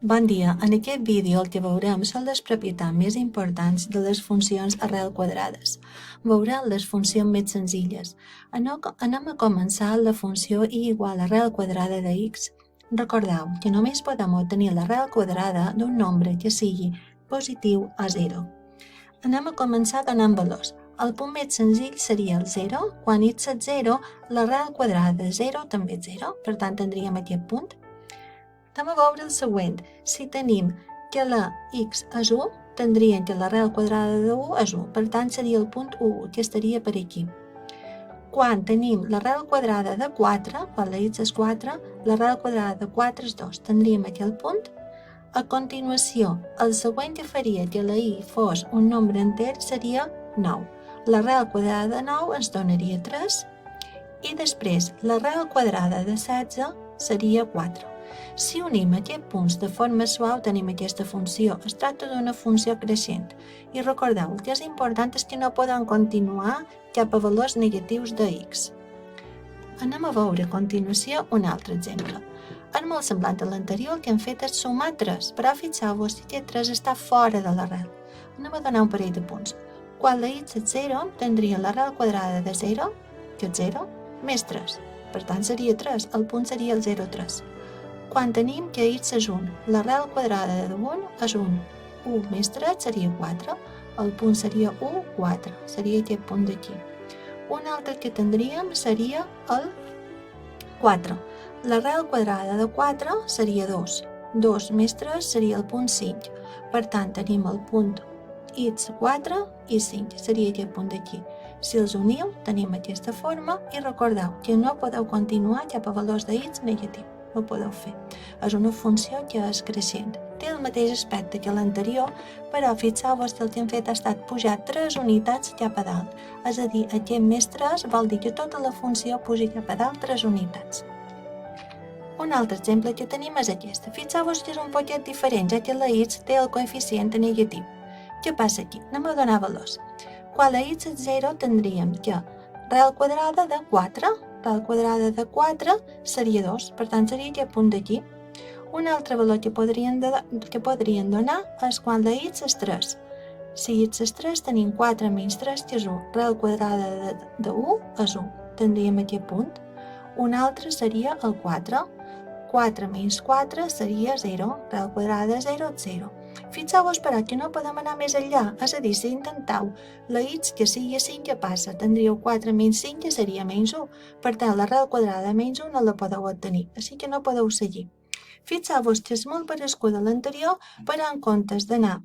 Bon dia, en aquest vídeo el que veurem són les propietats més importants de les funcions arrel quadrades. Veurem les funcions més senzilles. Anem a començar amb la funció i igual a arrel quadrada de x. Recordeu que només podem obtenir l'arrel quadrada d'un nombre que sigui positiu a 0. Anem a començar donant valors. El punt més senzill seria el 0. Quan x és 0, l'arrel quadrada de 0 també és 0, per tant tindríem aquest punt. Anem a veure el següent. Si tenim que la x és 1, tindríem que l'arrel quadrada de 1 és 1. Per tant, seria el punt 1, que estaria per aquí. Quan tenim l'arrel quadrada de 4, quan la x és 4, l'arrel quadrada de 4 és 2. Tindríem aquí el punt. A continuació, el següent que faria que la y fos un nombre enter seria 9. L'arrel quadrada de 9 ens donaria 3. I després, l'arrel quadrada de 16 seria 4. Si unim aquests punts de forma suau, tenim aquesta funció. Es tracta d'una funció creixent. I recordeu, el que és important és que no podem continuar cap a valors negatius de x. Anem a veure a continuació un altre exemple. És molt semblant a l'anterior, el que hem fet és sumar 3, però fixeu-vos que aquest 3 està fora de l'arrel. Anem a donar un parell de punts. Quan la x és 0, tindria l'arrel quadrada de 0, que és 0, més 3. Per tant, seria 3. El punt seria el 0,3. Quan tenim que x és 1, l'arrel quadrada de 1 és 1. 1 més 3 seria 4. El punt seria 1, 4. Seria aquest punt d'aquí. Un altre que tindríem seria el 4. L'arrel quadrada de 4 seria 2. 2 més 3 seria el punt 5. Per tant, tenim el punt x, 4 i 5. Seria aquest punt d'aquí. Si els uniu, tenim aquesta forma i recordeu que no podeu continuar cap a valors de x negatiu. No ho podeu fer. És una funció que és creixent. Té el mateix aspecte que l'anterior, però fixeu-vos que el que hem fet ha estat pujar 3 unitats cap a dalt. És a dir, aquest més 3 vol dir que tota la funció puja cap a dalt 3 unitats. Un altre exemple que tenim és aquest. Fixeu-vos que és un poquet diferent, ja que la x té el coeficient negatiu. Què passa aquí? Anem a donar valors. Quan la x és 0, tindríem que arrel quadrada de 4, l'arrel quadrada de 4 seria 2, per tant seria aquest punt d'aquí. Un altre valor que podrien donar és quan la x és 3. Si x és 3, tenim 4 menys 3, que és 1. Arrel quadrada de 1 és 1. Tindríem aquest punt. Un altre seria el 4. 4 menys 4 seria 0. Arrel quadrada de 0 és 0. Fixeu-vos, però, que no podem anar més enllà. És a dir, si intenteu la x que sigui 5, què passa? Tindríeu 4 menys 5, que seria menys 1. Per tant, l'arrel quadrada de menys 1 no la podeu obtenir, així que no podeu seguir. Fixeu-vos que és molt parescut a l'anterior, però en comptes d'anar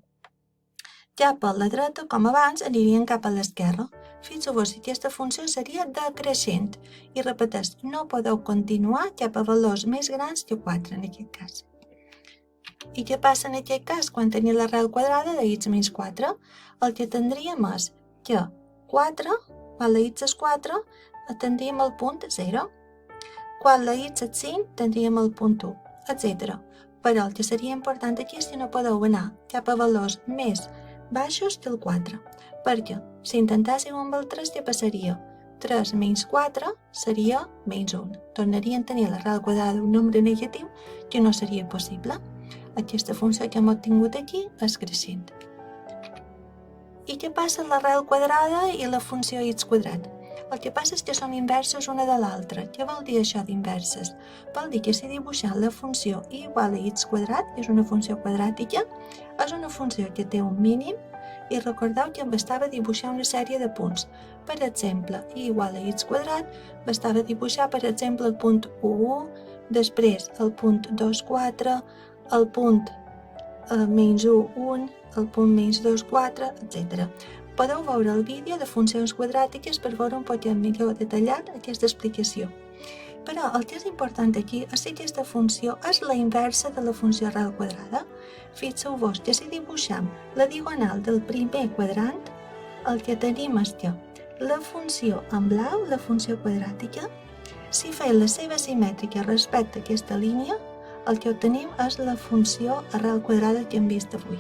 cap a la dreta, com abans, anirien cap a l'esquerra. Fixeu-vos que aquesta funció seria decreixent. I repeteix, no podeu continuar cap a valors més grans que 4, en aquest cas. I què passa en aquest cas quan tenim l'arrel quadrada de x menys 4? El que tindríem és que 4, quan la x és 4, tindríem el punt 0. Quan la x és 5, tindríem el punt 1, etc. Però el que seria important aquí és que no podeu anar cap a valors més baixos que el 4. Perquè si intentéssiu amb el 3, què passaria? 3 menys 4 seria menys 1. Tornaríem a tenir l'arrel quadrada d'un nombre negatiu que no seria possible. Aquesta funció que hem obtingut aquí és creixent. I què passa amb l'arrel quadrada i la funció x quadrat? El que passa és que són inverses una de l'altra. Què vol dir això d'inverses? Vol dir que si dibuixem la funció y igual a x quadrat, que és una funció quadràtica, és una funció que té un mínim i recordeu que bastava dibuixar una sèrie de punts. Per exemple, y igual a x quadrat, bastava dibuixar, per exemple, el punt 1, després el punt 2, 4, el punt menys 1, 1, el punt menys 2, 4, etc. Podeu veure el vídeo de funcions quadràtiques per veure un poc millor detallat aquesta explicació. Però el que és important aquí és que aquesta funció és la inversa de la funció arrel quadrada. Fixeu-vos que si dibuixem la diagonal del primer quadrant, el que tenim és que la funció en blau, la funció quadràtica, si fem la seva simètrica respecte a aquesta línia, el que obtenim és la funció arrel quadrada que hem vist avui.